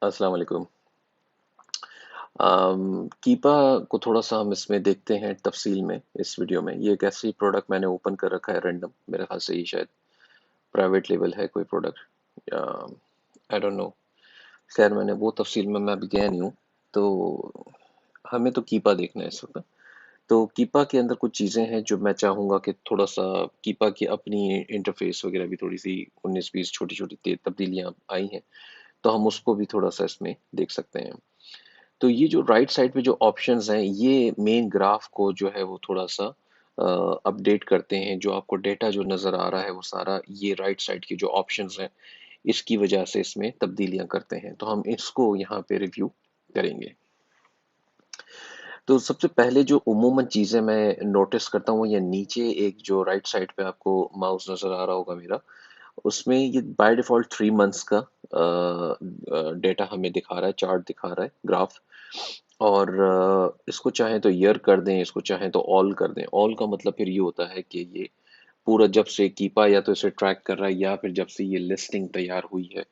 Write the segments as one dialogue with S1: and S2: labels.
S1: अस्सलाम वालेकुम। कीपा को थोड़ा सा हम इसमें देखते हैं तफसील में इस वीडियो में। ये एक ऐसी प्रोडक्ट मैंने ओपन कर रखा है रैंडम, मेरे ख्याल से ये शायद प्राइवेट लेवल है कोई प्रोडक्ट या आई डोंट नो। खैर मैंने वो तफसील में मैं अभी गया नहीं हूँ। तो हमें तो कीपा देखना है इस वक्त। तो कीपा के अंदर कुछ चीज़ें हैं जो मैं चाहूँगा कि थोड़ा सा कीपा की अपनी इंटरफेस वगैरह भी थोड़ी सी 19-20 छोटी छोटी तब्दीलियाँ आई हैं, तो हम उसको भी थोड़ा सा इसमें देख सकते हैं। तो ये जो राइट साइड पे जो ऑप्शंस हैं, ये मेन ग्राफ को जो है वो थोड़ा सा अपडेट करते हैं। जो आपको डेटा जो नज़र आ रहा है वो सारा ये राइट साइड के जो ऑप्शंस हैं, इसकी वजह से इसमें तब्दीलियां करते हैं। तो हम इसको यहाँ पे रिव्यू करेंगे। तो सबसे पहले जो उमूमन चीज़ें मैं नोटिस करता हूँ, ये नीचे एक जो राइट साइड पे आपको माउस नज़र आ रहा होगा मेरा, उसमें ये बाय डिफ़ॉल्ट 3 मंथ्स का डेटा हमें दिखा रहा है, चार्ट दिखा रहा है, ग्राफ। और इसको चाहें तो ईयर कर दें, इसको चाहें तो ऑल कर दें। ऑल का मतलब फिर ये होता है कि ये पूरा जब से कीपा या तो इसे ट्रैक कर रहा है या फिर जब से ये लिस्टिंग तैयार हुई है,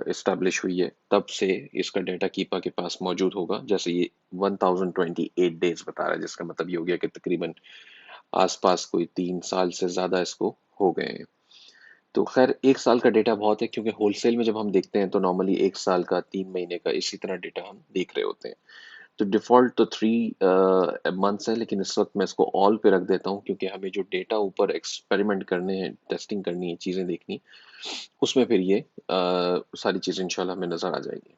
S1: इस्टेब्लिश हुई है, तब से इसका डेटा कीपा के पास मौजूद होगा। जैसे ये 1028 डेज बता रहा है, जिसका मतलब ये हो गया कि तकरीबन आसपास कोई 3 साल से ज़्यादा इसको हो गए हैं। तो खैर 1 साल का डेटा बहुत है, क्योंकि होलसेल में जब हम देखते हैं तो नॉर्मली 1 साल का, 3 महीने का, इसी तरह डेटा हम देख रहे होते हैं। तो डिफ़ॉल्ट तो 3 मंथ्स है, लेकिन इस वक्त मैं इसको ऑल पे रख देता हूँ, क्योंकि हमें जो डेटा ऊपर एक्सपेरिमेंट करने हैं, टेस्टिंग करनी है, चीज़ें देखनी, उसमें फिर ये सारी चीज़ें इंशाल्लाह हमें नज़र आ जाएगी।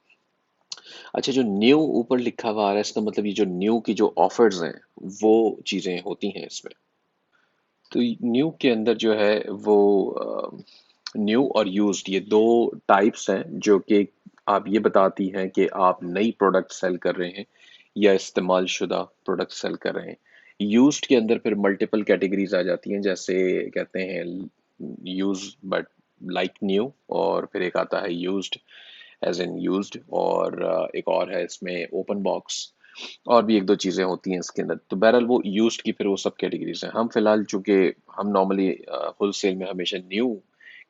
S1: अच्छा, जो न्यू ऊपर लिखा हुआ आ रहा है, इसका मतलब ये जो न्यू की जो ऑफर्स हैं, वो चीज़ें होती हैं इसमें। तो न्यू के अंदर जो है वो न्यू और यूज्ड, ये दो टाइप्स हैं जो कि आप ये बताती हैं कि आप नई प्रोडक्ट सेल कर रहे हैं या इस्तेमाल शुदा प्रोडक्ट सेल कर रहे हैं। यूज्ड के अंदर फिर मल्टीपल कैटेगरीज आ जाती हैं, जैसे कहते हैं यूज बट लाइक न्यू, और फिर एक आता है यूज्ड एज इन यूज्ड, और एक और है इसमें ओपन बॉक्स, और भी एक दो चीज़ें होती हैं इसके अंदर। तो बहरहाल वो यूज्ड की फिर वो सब कैटेगरीज हैं। हम फिलहाल चूंकि हम नॉर्मली होलसेल में हमेशा न्यू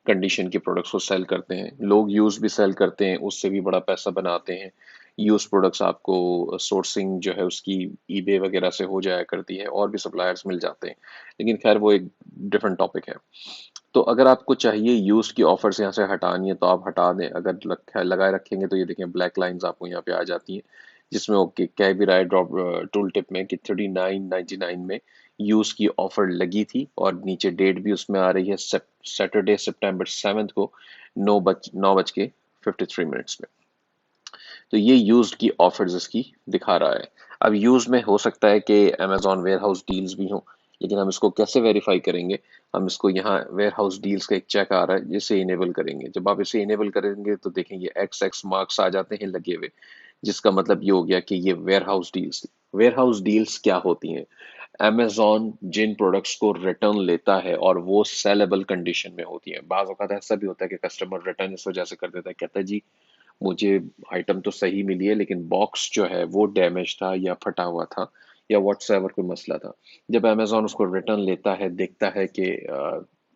S1: कंडीशन के प्रोडक्ट्स को सेल करते हैं, लोग यूज भी सेल करते हैं, उससे भी बड़ा पैसा बनाते हैं। यूज प्रोडक्ट्स आपको सोर्सिंग जो है उसकी ईबे वगैरह से हो जाया करती है, और भी सप्लायर्स मिल जाते हैं, लेकिन खैर वो एक डिफरेंट टॉपिक है। तो अगर आपको चाहिए यूज की ऑफर्स यहाँ से हटानी है तो आप हटा दें। अगर लगाए रखेंगे तो ये देखें ब्लैक लाइंस आपको यहाँ पे आ जाती हैं, जिसमें ओके कह भी रहा है ड्रॉप टूल टिप में कि 39.99 में यूज की ऑफर लगी थी, और नीचे डेट भी उसमें आ रही है, सैटरडे September 7 को 9:53 में। तो ये यूज्ड की ऑफर्स इसकी दिखा रहा है। अब यूज में हो सकता है कि Amazon वेयर हाउस डील्स भी हों, लेकिन हम इसको कैसे वेरीफाई करेंगे? हम इसको यहाँ वेयर हाउस डील्स का एक चेक आ रहा है, जिसे इनेबल करेंगे। जब आप इसे इनेबल करेंगे तो देखेंगे एक्स एक्स मार्क्स आ जाते हैं लगे हुए, जिसका मतलब ये हो गया कि ये warehouse deals. Warehouse deals क्या होती हैं? Amazon जिन प्रोडक्ट्स को रिटर्न लेता है और वो सेलेबल कंडीशन में होती है। बाज़ औक़ात ऐसा भी होता है कि कस्टमर रिटर्न इस वजह से कर देता है, कहता है जी मुझे आइटम तो सही मिली है, लेकिन बॉक्स जो है वो डैमेज था या फटा हुआ था या व्हाट्सएवर कोई मसला था। जब अमेजोन उसको रिटर्न लेता है, देखता है कि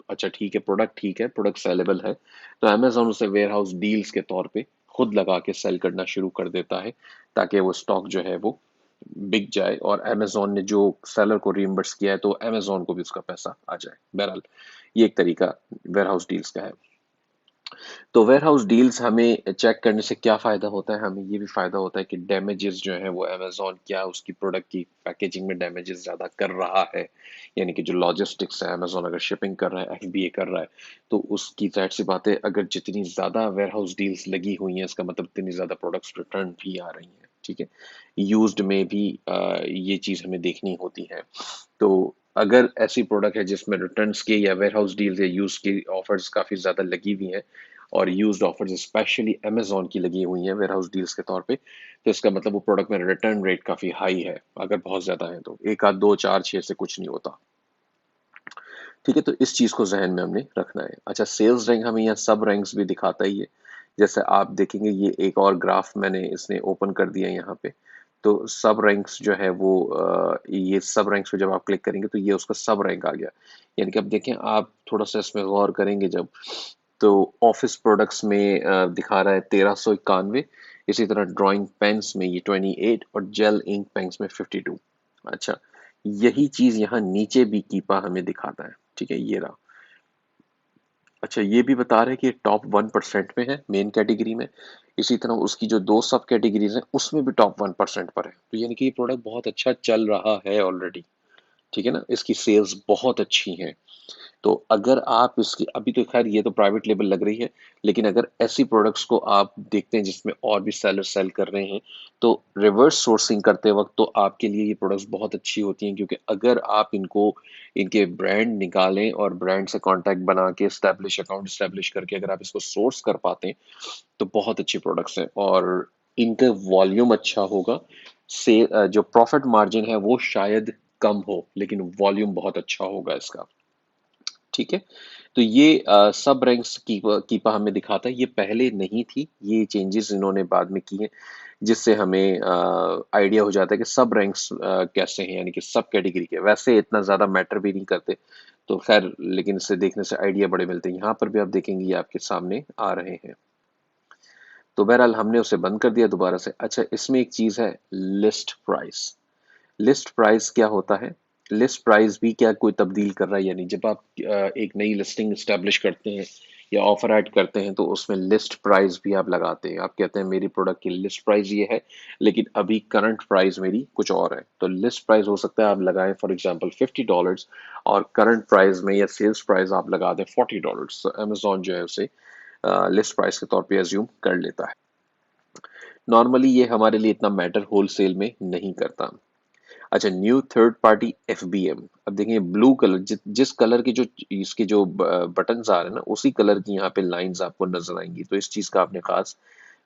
S1: अच्छा ठीक है, प्रोडक्ट ठीक है, प्रोडक्ट सेलेबल है, तो अमेजोन उसे वेयर हाउस डील्स के तौर पे खुद लगा के सेल करना शुरू कर देता है, ताकि वो स्टॉक जो है वो बिक जाए, और अमेजोन ने जो सेलर को रीइंबर्स किया है तो अमेजोन को भी उसका पैसा आ जाए। बहरहाल ये एक तरीका वेयर हाउस डील्स का है। तो वेयर हाउस डील्स हमें चेक करने से क्या फ़ायदा होता है? हमें ये भी फ़ायदा होता है कि डैमेजेस जो हैं वो अमेज़न क्या उसकी प्रोडक्ट की पैकेजिंग में डैमेजेस ज़्यादा कर रहा है, यानी कि जो लॉजिस्टिक्स है, अमेज़न अगर शिपिंग कर रहा है, एफबीए कर रहा है, तो उसकी ज़ाहिर-सी बात है, अगर जितनी ज़्यादा वेयर हाउस डील्स लगी हुई हैं, इसका मतलब इतनी ज़्यादा प्रोडक्ट्स रिटर्न भी आ रही हैं, ठीक है? यूज्ड में भी ये चीज़ हमें देखनी होती है। तो अगर ऐसी प्रोडक्ट है जिसमें रिटर्न्स के या वेयर हाउस डील्स या यूज़ की ऑफर्स काफ़ी ज़्यादा लगी हुई हैं, और यूज्ड ऑफर्स स्पेशली अमेजोन की लगी हुई हैं वेयर हाउस डील्स के तौर पे, तो इसका मतलब वो प्रोडक्ट में रिटर्न रेट काफ़ी हाई है। अगर बहुत ज़्यादा है तो एक आध दो चार छः से कुछ नहीं होता। ठीक है, तो इस चीज़ को जहन में हमने रखना है। अच्छा, सेल्स रैंक हमें यहाँ सब रैंक्स भी दिखाता ही है। जैसे आप देखेंगे, ये एक और ग्राफ मैंने इसने ओपन कर दिया है यहाँ पे। तो सब रैंक्स जो है वो ये सब रैंक्स पे जब आप क्लिक करेंगे तो ये उसका सब रैंक आ गया। यानी कि अब देखें, आप थोड़ा सा इसमें गौर करेंगे जब, तो ऑफिस प्रोडक्ट्स में दिखा रहा है 1391। इसी तरह ड्राइंग पेन्स में ये 28 और जेल इंक पेन्स में 52। अच्छा, यही चीज यहाँ नीचे भी कीपा हमें दिखाता है। ठीक है, ये रहा। अच्छा, ये भी बता रहे हैं कि टॉप 1% में है मेन कैटेगरी में। इसी तरह उसकी जो दो सब कैटेगरीज हैं उसमें भी टॉप 1% पर है, तो यानी कि ये प्रोडक्ट बहुत अच्छा चल रहा है ऑलरेडी। ठीक है ना, इसकी सेल्स बहुत अच्छी हैं। तो अगर आप इसकी, अभी तो खैर ये तो प्राइवेट लेबल लग रही है, लेकिन अगर ऐसी प्रोडक्ट्स को आप देखते हैं जिसमें और भी सेलर सेल कर रहे हैं, तो रिवर्स सोर्सिंग करते वक्त तो आपके लिए ये प्रोडक्ट्स बहुत अच्छी होती हैं, क्योंकि अगर आप इनको, इनके ब्रांड निकालें और ब्रांड से कांटेक्ट बना के स्टैब्लिश अकाउंट स्टैब्लिश करके अगर आप इसको सोर्स कर पाते हैं तो बहुत अच्छी प्रोडक्ट्स हैं और इनका वॉल्यूम अच्छा होगा। से जो प्रॉफिट मार्जिन है वो शायद कम हो, लेकिन वॉल्यूम बहुत अच्छा होगा इसका। ठीक है, तो ये सब रैंक्स कीपा हमें दिखाता है। ये पहले नहीं थी, ये चेंजेस इन्होंने बाद में किए, जिससे हमें आइडिया हो जाता है कि सब रैंक्स कैसे हैं, यानी कि सब कैटेगरी के वैसे इतना ज़्यादा मैटर भी नहीं करते। तो खैर, लेकिन इसे देखने से आइडिया बड़े मिलते हैं। यहाँ पर भी आप देखेंगे ये आपके सामने आ रहे हैं। तो बहरहाल हमने उसे बंद कर दिया दोबारा से। अच्छा, इसमें एक चीज़ है, लिस्ट प्राइस। लिस्ट प्राइस क्या होता है? लिस्ट प्राइस भी क्या कोई तब्दील कर रहा है? यानी जब आप एक नई लिस्टिंग स्टैब्लिश करते हैं या ऑफर ऐड करते हैं, तो उसमें लिस्ट प्राइस भी आप लगाते हैं। आप कहते हैं मेरी प्रोडक्ट की लिस्ट प्राइस ये है, लेकिन अभी करंट प्राइस मेरी कुछ और है। तो लिस्ट प्राइस हो सकता है आप लगाएं फॉर एग्जांपल $50, और करंट प्राइस में या सेल्स प्राइस आप लगा दें $40। तो अमेजोन जो है उसे लिस्ट प्राइस के तौर पे एज्यूम कर लेता है। नॉर्मली ये हमारे लिए इतना मैटर होलसेल में नहीं करता। अच्छा, न्यू थर्ड पार्टी एफबीएम। अब देखिए ब्लू कलर, जिस कलर के जो इसके जो बटन्स आ रहे हैं ना, उसी कलर की यहाँ पे लाइंस आपको नजर आएंगी, तो इस चीज का आपने खास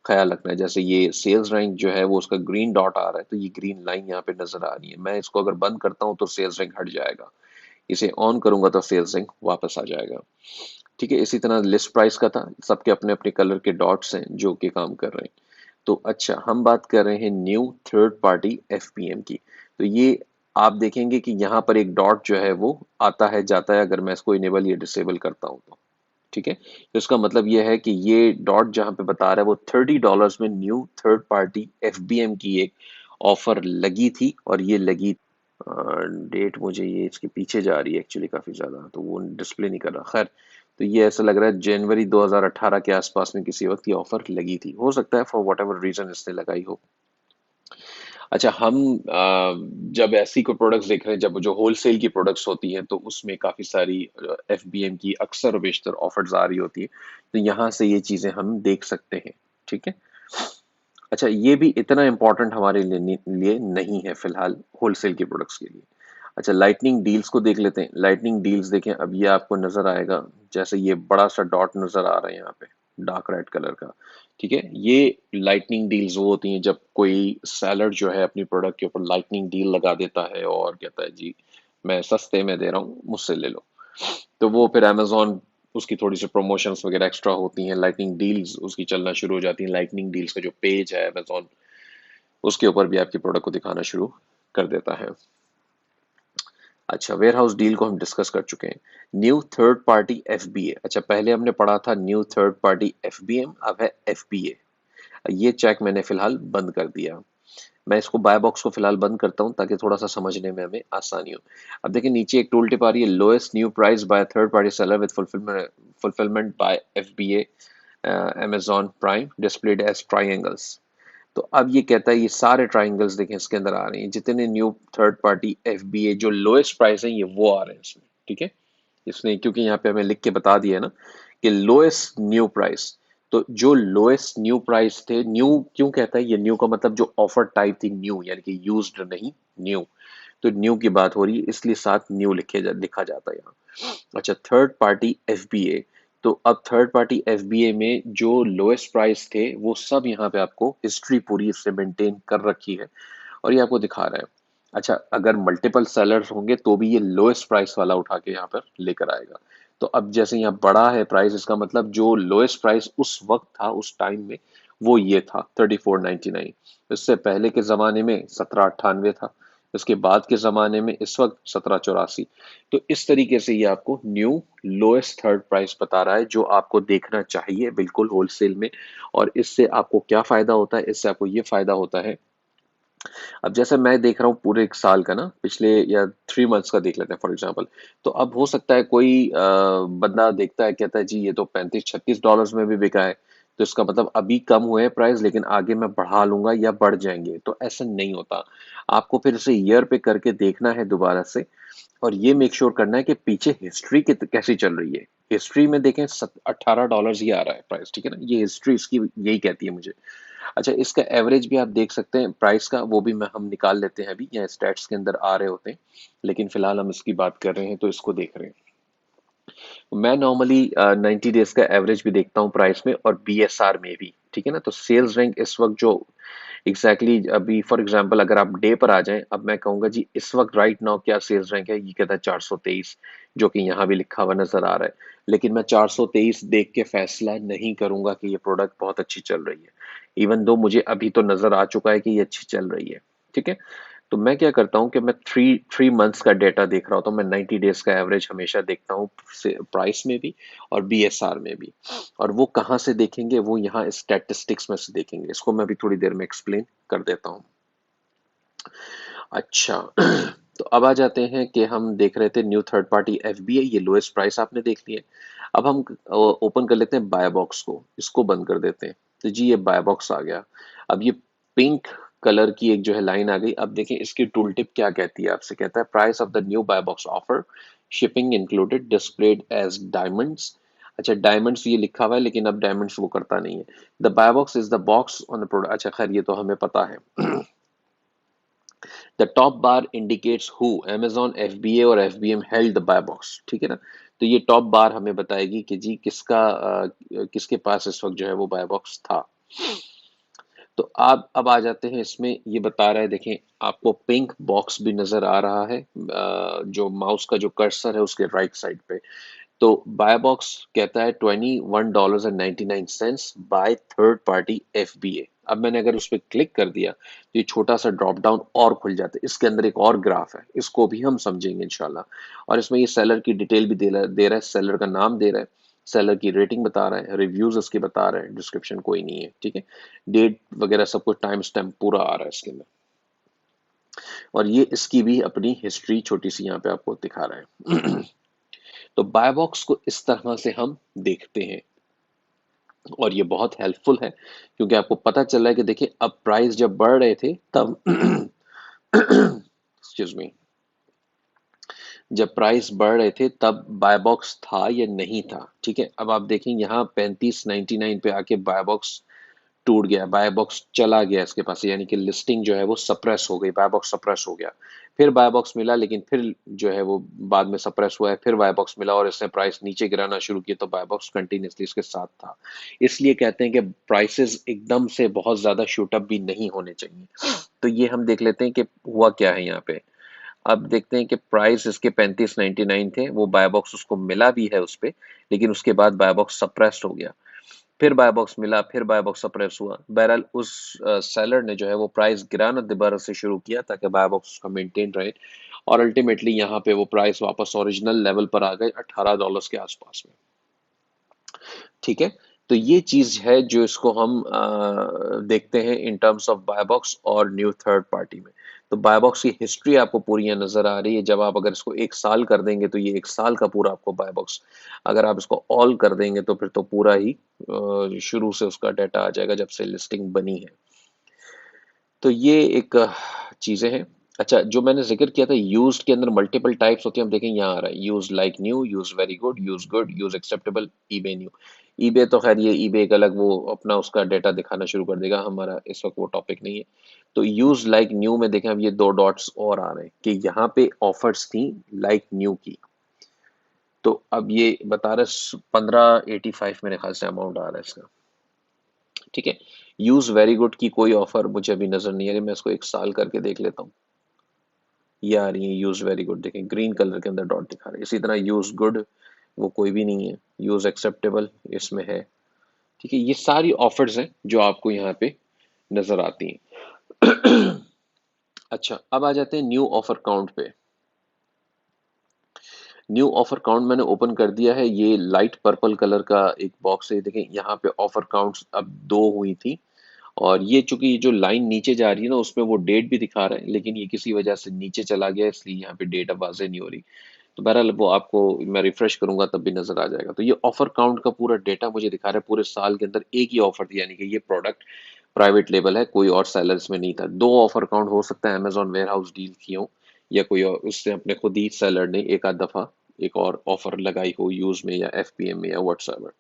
S1: ख्याल रखना है। जैसे ये सेल्स रैंक जो है वो उसका ग्रीन डॉट आ रहा है, तो ये ग्रीन लाइन यहाँ पे नजर आ रही है। मैं इसको अगर बंद करता हूँ तो सेल्स रैंक हट जाएगा, इसे ऑन करूंगा तो सेल्स रैंक वापस आ जाएगा। ठीक है, इसी तरह लिस्ट प्राइस का था, सबके अपने अपने कलर के डॉट्स हैं जो कि काम कर रहे हैं। तो अच्छा, हम बात कर रहे हैं न्यू थर्ड पार्टी एफपीएम की। तो ये आप देखेंगे कि यहाँ पर एक डॉट जो है वो आता है जाता है, अगर मैं इसको इनेबल या डिसेबल करता हूँ तो। ठीक है, तो इसका मतलब यह है कि ये डॉट जहाँ पे बता रहा है वो $30 में न्यू थर्ड पार्टी एफबीएम की एक ऑफर लगी थी, और ये लगी डेट, मुझे ये इसके पीछे जा रही है एक्चुअली काफी ज्यादा, तो वो डिस्प्ले नहीं कर रहा। खैर, तो ये ऐसा लग रहा है जनवरी 2018 के आसपास में किसी वक्त ये ऑफर लगी थी, हो सकता है फॉर वट एवर रीजन इसने लगाई हो। अच्छा, हम जब ऐसी कोई प्रोडक्ट्स देख रहे हैं, जब जो होलसेल की प्रोडक्ट्स होती हैं, तो उसमें काफी सारी एफबीएम की अक्सर और बेशतर ऑफर्स आ रही होती है, तो यहाँ से ये चीजें हम देख सकते हैं। ठीक है। अच्छा, ये भी इतना इम्पोर्टेंट हमारे लिए नहीं है फिलहाल होलसेल की प्रोडक्ट्स के लिए। अच्छा, लाइटनिंग डील्स को देख लेते हैं। लाइटनिंग डील्स देखें, अब ये आपको नजर आएगा, जैसे ये बड़ा सा डॉट नजर आ रहा है यहाँ पे, डार्क रेड कलर का। ठीक है, ये लाइटनिंग डील्स वो होती हैं जब कोई सेलर जो है अपनी प्रोडक्ट के ऊपर लाइटनिंग डील लगा देता है और कहता है जी मैं सस्ते में दे रहा हूँ, मुझसे ले लो। तो वो फिर अमेजोन, उसकी थोड़ी सी प्रमोशंस वगैरह एक्स्ट्रा होती हैं, लाइटनिंग डील्स उसकी चलना शुरू हो जाती हैं। लाइटनिंग डील्स का जो पेज है अमेजोन, उसके ऊपर भी आपकी प्रोडक्ट को दिखाना शुरू कर देता है। अच्छा, वेयर हाउस डील को हम डिस्कस कर चुके हैं। New third party FBA. अच्छा, पहले हमने पढ़ा था न्यू थर्ड पार्टी एफबीएम, अब है एफबीए। ये चेक मैंने फिलहाल बंद कर दिया। मैं इसको बाय बॉक्स को फिलहाल बंद करता हूं ताकि थोड़ा सा समझने में हमें आसानी हो। अब देखिए नीचे एक टूल टिप आ रही है, lowest new price by third party seller with fulfilment by FBA Amazon prime displayed as triangles. तो अब ये कहता है ये सारे ट्राइंगल्स देखें इसके अंदर आ रहे हैं, जितने न्यू थर्ड पार्टी एफबीए जो लोएस्ट प्राइस है ये वो आ रहे हैं इसमें। ठीक है, इसने क्योंकि यहाँ पे हमें लिख के बता दिया है ना कि लोएस्ट न्यू प्राइस, तो जो लोएस्ट न्यू प्राइस थे, न्यू क्यों कहता है, ये न्यू का मतलब जो ऑफर टाइप थी न्यू, यानी कि यूज्ड नहीं, न्यू। तो न्यू की बात हो रही है इसलिए साथ न्यू लिखा जाता है यहाँ। अच्छा, थर्ड पार्टी एफबीए। तो अब थर्ड पार्टी एफबीए में जो लोएस्ट प्राइस थे वो सब यहाँ पे आपको हिस्ट्री पूरी इससे मेंटेन कर रखी है और ये आपको दिखा रहा है। अच्छा, अगर मल्टीपल सेलर्स होंगे तो भी ये लोएस्ट प्राइस वाला उठा के यहाँ पर लेकर आएगा। तो अब जैसे यहाँ बड़ा है प्राइस, इसका मतलब जो लोएस्ट प्राइस उस वक्त था उस टाइम में वो ये था 34.99। इससे पहले के जमाने में 1798 था, उसके बाद के ज़माने में इस वक्त 1784। तो इस तरीके से ये आपको न्यू लोएस्ट थर्ड प्राइस बता रहा है, जो आपको देखना चाहिए बिल्कुल होलसेल में। और इससे आपको क्या फ़ायदा होता है? इससे आपको ये फ़ायदा होता है, अब जैसे मैं देख रहा हूँ पूरे एक साल का ना, पिछले या 3 मंथ्स का देख लेते हैं फॉर एग्जांपल। तो अब हो सकता है कोई बंदा देखता है, कहता है जी ये तो 35-36 डॉलर्स में भी बिका है, तो इसका मतलब अभी कम हुए हैं प्राइस, लेकिन आगे मैं बढ़ा लूंगा या बढ़ जाएंगे। तो ऐसा नहीं होता। आपको फिर से ईयर पे करके देखना है दोबारा से, और ये मेक श्योर करना है कि पीछे हिस्ट्री कैसी चल रही है। हिस्ट्री में देखें, $18 ही आ रहा है प्राइस, ठीक है ना, ये हिस्ट्री इसकी यही कहती है मुझे। अच्छा, इसका एवरेज भी आप देख सकते हैं प्राइस का, वो भी मैं हम निकाल लेते हैं, अभी यहाँ स्टैट्स के अंदर आ रहे होते हैं, लेकिन फिलहाल हम इसकी बात कर रहे हैं तो इसको देख रहे हैं। मैं नॉर्मली 90 डेज का एवरेज भी देखता हूँ प्राइस में, और बीएसआर में भी, ठीक है ना। तो सेल्स रैंक इस वक्त जो अभी फॉर एग्जांपल अगर आप डे पर आ जाएं, अब मैं कहूंगा जी इस वक्त राइट नाउ क्या सेल्स रैंक है, ये कहता है 423, जो कि यहाँ भी लिखा हुआ नजर आ रहा है। लेकिन मैं 423 देख के फैसला नहीं करूंगा कि ये प्रोडक्ट बहुत अच्छी चल रही है, इवन दो मुझे अभी तो नजर आ चुका है कि ये अच्छी चल रही है, ठीक है। तो मैं क्या करता हूँ कि मैं थ्री थ्री मंथ्स का डेटा देख रहा होता हूँ, मैं 90 डेज का एवरेज हमेशा देखता हूँ, प्राइस में भी और बीएसआर में भी। और वो कहाँ से देखेंगे? वो यहाँ स्टैटिस्टिक्स में से देखेंगे। इसको मैं अभी थोड़ी देर में एक्सप्लेन कर देता हूँ। अच्छा, तो अब आ जाते हैं कि हम देख रहे थे न्यू थर्ड पार्टी एफबीआई, ये लोएस्ट प्राइस आपने देख लिया। अब हम ओपन कर लेते हैं बाय बॉक्स को, इसको बंद कर देते हैं। तो जी ये बाय बॉक्स आ गया। अब ये पिंक कलर की एक जो है लाइन आ गई। अब देखें इसकी टूल टिप क्या कहती है, आपसे कहता है price of the new buy box offer, shipping included, displayed as diamonds. अच्छा, डायमंड्स ये लिखा हुआ है, लेकिन अब डायमंड्स वो करता नहीं है। The buy box is the box on the product. अच्छा खैर, ये तो हमें पता है। The top bar indicates who, Amazon, FBA और FBM held the buy box, ठीक है ना। तो ये टॉप बार हमें बताएगी कि जी किसके पास इस वक्त जो है वो बाय बॉक्स था। तो आप अब आ जाते हैं इसमें, ये बता रहा है, देखें आपको पिंक बॉक्स भी नजर आ रहा है, जो माउस का जो कर्सर है उसके राइट साइड पे। तो बाय बॉक्स कहता है $21.99 बाय थर्ड पार्टी एफबीए। अब मैंने अगर उस पर क्लिक कर दिया तो ये छोटा सा ड्रॉप डाउन और खुल जाता है, इसके अंदर एक और ग्राफ है, इसको भी हम समझेंगे इंशाल्लाह। और इसमें ये सेलर की डिटेल भी दे रहा है, सेलर का नाम दे रहा है, सेलर की रेटिंग बता रहा है, रिव्यूज उसके बता रहे हैं, डिस्क्रिप्शन कोई नहीं है, ठीक है। डेट वगैरह सब कुछ टाइम स्टैम्प पूरा आ रहा है इसके अंदर। और ये इसकी भी अपनी हिस्ट्री छोटी सी यहाँ पे आपको दिखा रहा है। तो बाय बॉक्स को इस तरह से हम देखते हैं, और ये बहुत हेल्पफुल है, क्योंकि आपको पता चल रहा है कि देखिए अब प्राइस जब बढ़ रहे थे तब एक्सक्यूज मी, जब प्राइस बढ़ रहे थे तब बाय बॉक्स था या नहीं था, ठीक है। अब आप देखें यहाँ 35.99 पे आके बाय बॉक्स टूट गया, बाय बॉक्स चला गया इसके पास, यानी कि लिस्टिंग जो है वो सप्रेस हो गई, बाय बॉक्स सप्रेस हो गया। फिर बाय बॉक्स मिला, लेकिन फिर जो है वो बाद में सप्रेस हुआ है, फिर बाय बॉक्स मिला और इसने प्राइस नीचे गिराना शुरू किया, तो बाय बॉक्स कंटिन्यूसली इसके साथ था। इसलिए कहते हैं कि प्राइसेस एकदम से बहुत ज्यादा शूट अप भी नहीं होने चाहिए। तो ये हम देख लेते हैं कि हुआ क्या है यहाँ पे। अब देखते हैं कि प्राइस इसके 35.99 थे, वो बाय बॉक्स उसको मिला भी है उस पे, लेकिन उसके बाद बाय बॉक्स सप्रेस्ड हो गया। फिर बाय बॉक्स मिला, फिर बाय बॉक्स सप्रेस हुआ। बहरहाल उस सेलर ने जो है वो प्राइस गिराना दोबारा से शुरू किया ताकि बाय बॉक्स उसका मेंटेन रहे, और अल्टीमेटली यहाँ पे वो प्राइस वापस ओरिजिनल लेवल पर आ गए, $18 के आसपास में, ठीक है। तो ये चीज है जो इसको हम देखते हैं in terms of buy box और न्यू थर्ड पार्टी में। तो बाय बॉक्स की हिस्ट्री आपको पूरी यहाँ नजर आ रही है। जब आप अगर इसको एक साल कर देंगे तो ये एक साल का पूरा आपको बाय बॉक्स, अगर आप इसको ऑल कर देंगे तो फिर तो पूरा ही शुरू से उसका डाटा आ जाएगा जब से लिस्टिंग बनी है। तो ये एक चीजें हैं। अच्छा, जो मैंने जिक्र किया था यूज्ड के अंदर मल्टीपल टाइप्स होती हैं, हम देखें यहाँ आ रहा है use like new, use very good, use acceptable, eBay new. EBay तो खैर ये ईबे एक अलग वो अपना उसका डेटा दिखाना शुरू कर देगा, हमारा इस वक्त वो टॉपिक नहीं है। तो यूज लाइक न्यू में देखें, अब ये दो डॉट्स और आ रहे हैं कि यहाँ पे ऑफर्स थी लाइक न्यू की। तो अब ये बता रहे 1585 मेरे ख्याल से अमाउंट आ रहा है इसका, ठीक है। यूज वेरी गुड की कोई ऑफर मुझे अभी नजर नहीं आ रही, मैं इसको एक साल करके देख लेता हूँ। ये आ रही है यूज वेरी गुड, देखें ग्रीन कलर के अंदर डॉट दिखा रहे हैं। इसी तरह यूज गुड वो कोई भी नहीं है, यूज एक्सेप्टेबल इसमें है, ठीक है। ये सारी ऑफर्स हैं जो आपको यहाँ पे नजर आती हैं। अच्छा, अब आ जाते हैं न्यू ऑफर काउंट पे। न्यू ऑफर काउंट मैंने ओपन कर दिया है। ये लाइट पर्पल कलर का एक बॉक्स है, देखें यहाँ पे ऑफर काउंट्स अब दो हुई थी। और ये चूंकि ये जो लाइन नीचे जा रही है ना, उसमें वो डेट भी दिखा रहा है, लेकिन ये किसी वजह से नीचे चला गया, इसलिए यहाँ पे डेट अब वाजे नहीं हो रही। तो बहरहाल वो आपको मैं रिफ्रेश करूंगा तब भी नजर आ जाएगा। तो ये ऑफर काउंट का पूरा डेटा मुझे दिखा रहा है, पूरे साल के अंदर एक ही ऑफर थी, यानी कि ये प्रोडक्ट प्राइवेट लेबल है, कोई और सेलर्स में नहीं था। दो ऑफर काउंट हो सकता है अमेजोन वेयर हाउस डील की हो, या कोई और उससे अपने खुद ही सेलर ने एक आध दफा एक और ऑफर लगाई हो यूज में या एफपीएम में या व्हाट्सएवर।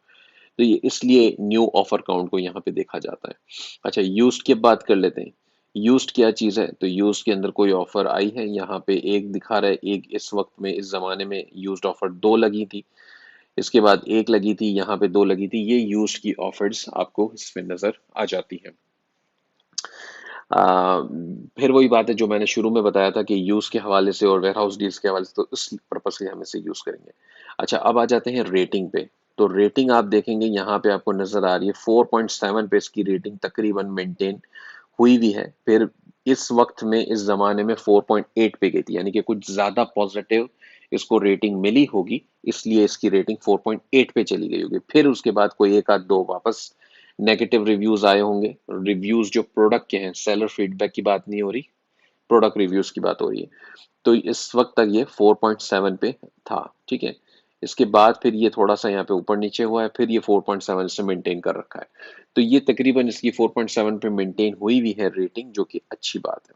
S1: तो ये इसलिए न्यू ऑफर काउंट को यहाँ पे देखा जाता है। अच्छा, यूज्ड की बात कर लेते हैं। यूज्ड क्या चीज़ है? तो यूज्ड के अंदर कोई ऑफर आई है, यहाँ पे एक दिखा रहा है, एक इस वक्त में इस जमाने में यूज्ड ऑफर दो लगी थी, इसके बाद एक लगी थी, यहाँ पे दो लगी थी। ये यूज्ड की ऑफर्स आपको इसमें नजर आ जाती है। फिर वही बात है जो मैंने शुरू में बताया था कि यूज के हवाले से और वेयरहाउस डील्स के हवाले से, तो इस पर्पज से हम इसे यूज करेंगे। अच्छा, अब आ जाते हैं रेटिंग पे। तो रेटिंग आप देखेंगे यहाँ पे आपको नजर आ रही है 4.7 पे इसकी रेटिंग तकरीबन मेंटेन हुई भी है। फिर इस वक्त में इस जमाने में 4.8 पे गई थी, यानी कि कुछ ज्यादा पॉजिटिव इसको रेटिंग मिली होगी, इसलिए इसकी रेटिंग 4.8 पे चली गई होगी। फिर उसके बाद कोई एक आध दो वापस नेगेटिव रिव्यूज आए होंगे। रिव्यूज जो प्रोडक्ट के हैं, सेलर फीडबैक की बात नहीं हो रही, प्रोडक्ट रिव्यूज की बात हो रही है। तो इस वक्त तक ये 4.7 पे था, ठीक है। इसके बाद फिर ये थोड़ा सा यहाँ पे ऊपर नीचे हुआ है, फिर ये 4.7 से मेंटेन कर रखा है। तो ये तकरीबन इसकी 4.7 पे मेंटेन हुई भी है रेटिंग, जो कि अच्छी बात है।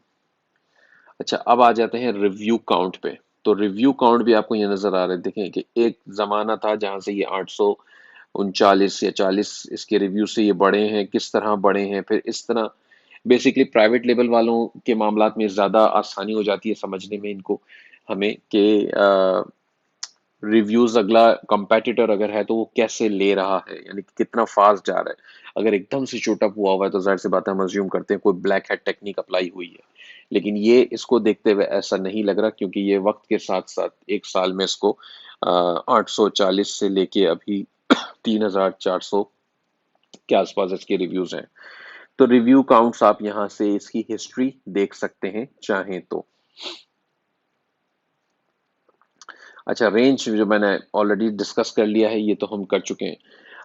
S1: अच्छा, अब आ जाते हैं रिव्यू काउंट पे। तो रिव्यू काउंट भी आपको ये नजर आ रहा है, देखें कि एक जमाना था जहां से ये 839 या 40 इसके रिव्यू से ये बढ़े हैं, किस तरह बढ़े हैं। फिर इस तरह बेसिकली प्राइवेट लेवल वालों के मामलात में ज्यादा आसानी हो जाती है समझने में इनको, हमें कि रिव्यूज अगला कंपेटिटर अगर है तो वो कैसे ले रहा है, यानी कि कितना फास्ट जा रहा है। अगर एकदम से शूट अप हुआ हुआ है तो जाहिर सी बात है हम अज्यूम करते हैं कोई ब्लैक हैट टेक्निक अप्लाई हुई है। लेकिन ये इसको देखते हुए ऐसा नहीं लग रहा, क्योंकि ये वक्त के साथ साथ एक साल में इसको 840 से लेके अभी 3400 के आसपास इसके रिव्यूज हैं। तो रिव्यू काउंट्स आप यहां से इसकी हिस्ट्री देख सकते हैं चाहें तो। अच्छा, रेंज जो मैंने ऑलरेडी डिस्कस कर लिया है, ये तो हम कर चुके हैं।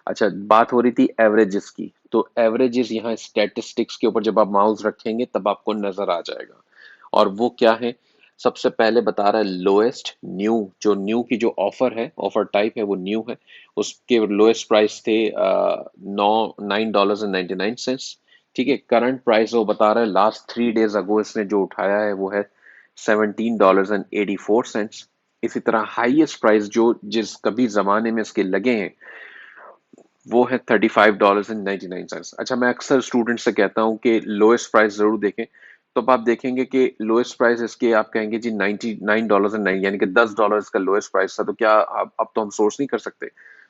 S1: अच्छा, बात हो रही थी एवरेजेस की। तो एवरेजेस यहाँ स्टैटिस्टिक्स के ऊपर जब आप माउस रखेंगे तब आपको नजर आ जाएगा। और वो क्या है? सबसे पहले बता रहा है लोएस्ट न्यू, जो न्यू की जो ऑफर है, ऑफर टाइप है वो न्यू है। उसके लोएस्ट प्राइस थे नौ $9.99। ठीक है, करंट प्राइस वो बता रहा है लास्ट 3 डेज अगो इसने जो उठाया है वो है $17.84। इसी तरह हाईएस्ट प्राइस जो जिस कभी जमाने में इसके लगे हैं वो है $35.99। अच्छा, मैं अक्सर स्टूडेंट से कहता हूँ कि लोएस्ट प्राइस जरूर देखें। तो अब आप देखेंगे कि लोएस्ट प्राइस इसके आप कहेंगे जी $99, यानी कि $10 इसका लोएस्ट प्राइस था। तो क्या अब तो हम सोर्स नहीं कर सकते?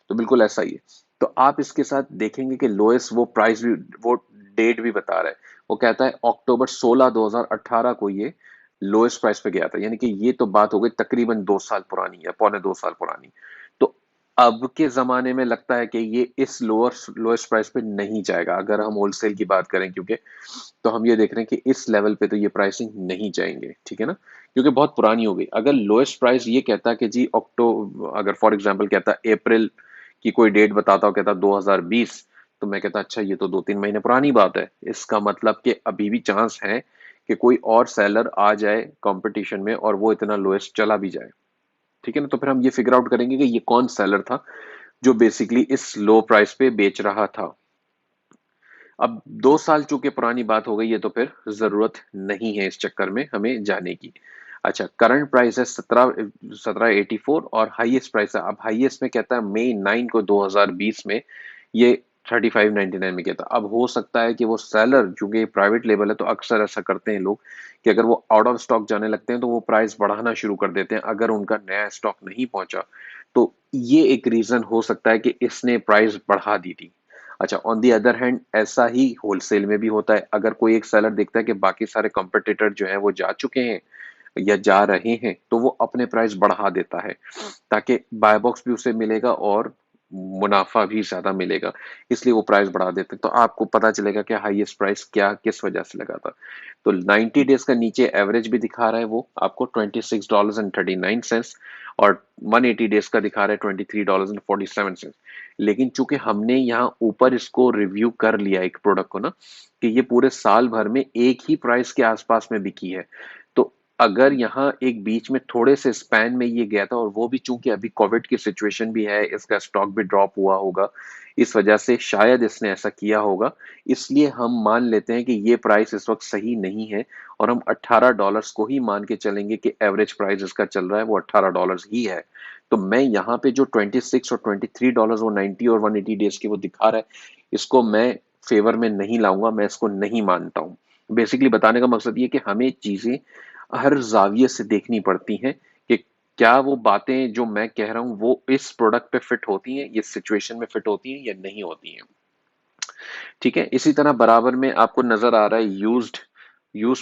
S1: तो बिल्कुल ऐसा ही है। तो आप इसके साथ देखेंगे कि लोएस्ट वो प्राइस भी, वो डेट भी बता रहा है। वो कहता है October 16 2018 को ये लोएस्ट प्राइस पे गया था, यानी कि ये तो बात हो गई तकरीबन 2 साल पुरानी या पौने 2 साल पुरानी। तो अब के ज़माने में लगता है कि ये इस लोएस्ट प्राइस पे नहीं जाएगा अगर हम होलसेल की बात करें, क्योंकि तो हम ये देख रहे हैं कि इस लेवल पे तो ये प्राइसिंग नहीं जाएंगे, ठीक है ना, क्योंकि बहुत पुरानी हो गई। अगर लोएस्ट प्राइस ये कहता कि जी अगर फॉर एग्जांपल कहता अप्रैल की कोई डेट बताता हो, कहता 2020, तो मैं कहता अच्छा ये तो 2-3 महीने पुरानी बात है। इसका मतलब कि अभी भी चांस है कि कोई और सेलर आ जाए कंपटीशन में और वो इतना लोएस्ट चला भी जाए, ठीक है ना। तो फिर हम ये फिगर आउट करेंगे कि ये कौन सेलर था जो बेसिकली इस लो प्राइस पे बेच रहा था। अब 2 साल चूंकि पुरानी बात हो गई है, तो फिर जरूरत नहीं है इस चक्कर में हमें जाने की। अच्छा, करंट प्राइस है 1784 और हाईएस्ट प्राइस है, अब हाईएस्ट में कहता है May 9 को 2020 में ये 3599 में कहता। अब हो सकता है कि वो सेलर, चूंकि प्राइवेट लेवल है तो अक्सर ऐसा करते हैं लोग कि अगर वो आउट ऑफ स्टॉक जाने लगते हैं तो वो प्राइस बढ़ाना शुरू कर देते हैं अगर उनका नया स्टॉक नहीं पहुंचा। तो ये एक रीजन हो सकता है कि इसने प्राइस बढ़ा दी थी। अच्छा, ऑन दी अदर हैंड ऐसा ही होलसेल में भी होता है। अगर कोई एक सेलर देखता है कि बाकी सारे कंपटीटर जो हैं वो जा चुके हैं या जा रहे हैं, तो वो अपने प्राइस बढ़ा देता है ताकि बाय बॉक्स भी उसे मिलेगा और मुनाफा भी ज्यादा मिलेगा, इसलिए वो प्राइस बढ़ा देते हैं। तो आपको पता चलेगा कि हाईएस्ट प्राइस क्या किस वजह से लगा था। तो 90 डेज का नीचे एवरेज भी दिखा रहा है वो आपको $26.39, और 180 डेज का दिखा रहा है $23.47। लेकिन चूंकि हमने यहाँ ऊपर इसको रिव्यू कर लिया एक प्रोडक्ट को ना, कि ये पूरे साल भर में एक ही प्राइस के आसपास में बिकी है, तो अगर यहाँ एक बीच में थोड़े से स्पैन में ये गया था, और वो भी चूंकि अभी कोविड की सिचुएशन भी है, इसका स्टॉक भी ड्रॉप हुआ होगा, इस वजह से शायद इसने ऐसा किया होगा। इसलिए हम मान लेते हैं कि ये प्राइस इस वक्त सही नहीं है, और हम $18 को ही मान के चलेंगे कि एवरेज प्राइस इसका चल रहा है वो $18 ही है। तो मैं यहाँ पे जो 26 और $23, वो 90 और 180 डेज की वो दिखा रहा है, इसको मैं फेवर में नहीं लाऊंगा, मैं इसको नहीं मानता हूँ। बेसिकली बताने का मकसद ये कि हमें चीजें हर जाविये से देखनी पड़ती हैं कि क्या वो बातें जो मैं कह रहा हूं वो इस प्रोडक्ट पे फिट होती हैं, ये सिचुएशन में फिट होती हैं या नहीं होती हैं। ठीक है, इसी तरह बराबर में आपको नजर आ रहा है यूज्ड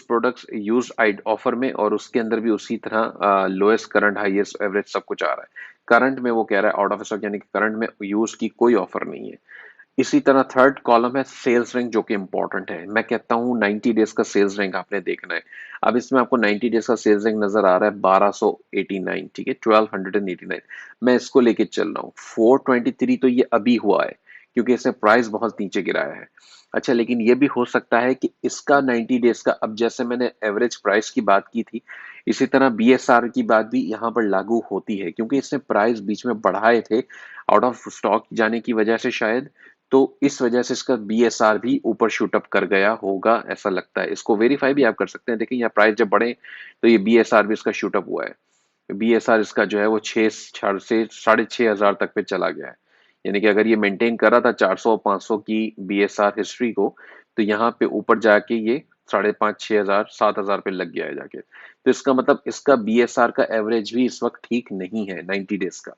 S1: प्रोडक्ट्स, यूज्ड ऑफर में, और उसके अंदर भी उसी तरह लोएस्ट करंट हाईएस्ट एवरेज सब कुछ आ रहा है। करंट में वो कह रहा है आउट ऑफ स्टॉक, यानी कि करंट में यूज की कोई ऑफर नहीं है। इसी तरह थर्ड कॉलम है सेल्स रैंक, जो कि इंपॉर्टेंट है। मैं कहता हूं 90 डेज का सेल्स रैंक आपने देखना है। अब इसमें आपको 90 डेज का सेल्स रैंक नजर आ रहा है 1289, ठीक है, 1289। मैं इसको लेके चल रहा हूँ 423, तो ये अभी हुआ है क्योंकि इसने प्राइस बहुत नीचे गिराया है। अच्छा, लेकिन ये भी हो सकता है कि इसका 90 डेज का, अब जैसे मैंने एवरेज प्राइस की बात की थी, इसी तरह बीएसआर की बात भी यहाँ पर लागू होती है, क्योंकि इसने प्राइस बीच में बढ़ाए थे आउट ऑफ स्टॉक जाने की वजह से शायद। तो इस वजह से इसका बीएसआर भी ऊपर शूट अप कर गया होगा, ऐसा लगता है। इसको वेरीफाई भी आप कर सकते हैं, देखिए यहाँ प्राइस जब बढ़े तो ये बीएसआर भी इसका शूट अप हुआ है। बीएसआर इसका जो है वो 6 से 6.5 हजार तक पे चला गया है। यानी कि अगर ये मेंटेन कर रहा था 400-500 की बीएसआर हिस्ट्री को, तो यहाँ पे ऊपर जाके ये 5,500-6,000-7,000 पे लग गया है जाके। तो इसका मतलब इसका बीएसआर का एवरेज भी इस वक्त ठीक नहीं है 90 डेज का।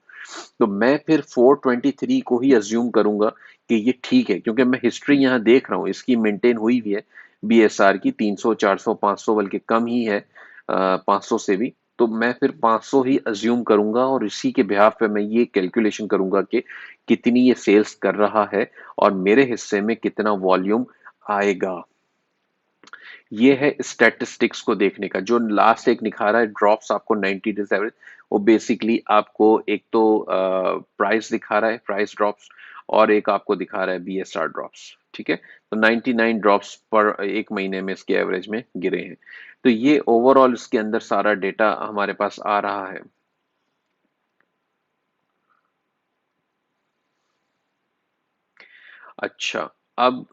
S1: तो मैं फिर 423 को ही अज्यूम करूंगा कि ये ठीक है, क्योंकि मैं हिस्ट्री यहाँ देख रहा हूँ, इसकी मेंटेन हुई भी है बीएसआर की 300 400 500, बल्कि कम ही है 500 से भी। तो मैं फिर 500 ही अज्यूम करूंगा, और इसी के बिहाफ पे मैं ये कैलकुलेशन करूंगा कि कितनी ये सेल्स कर रहा है और मेरे हिस्से में कितना वॉल्यूम आएगा। ये है स्टैटिस्टिक्स को देखने का। जो लास्ट एक निखा रहा है ड्रॉप्स आपको 90 डेज एवरेज, वो बेसिकली आपको एक तो प्राइस दिखा रहा है, प्राइस ड्रॉप्स, और एक आपको दिखा रहा है बीएसआर ड्रॉप्स। ठीक है, तो 99 ड्रॉप्स पर एक महीने में इसके एवरेज में गिरे हैं। तो ये ओवरऑल इसके अंदर सारा डेटा हमारे पास आ रहा है। अच्छा, अब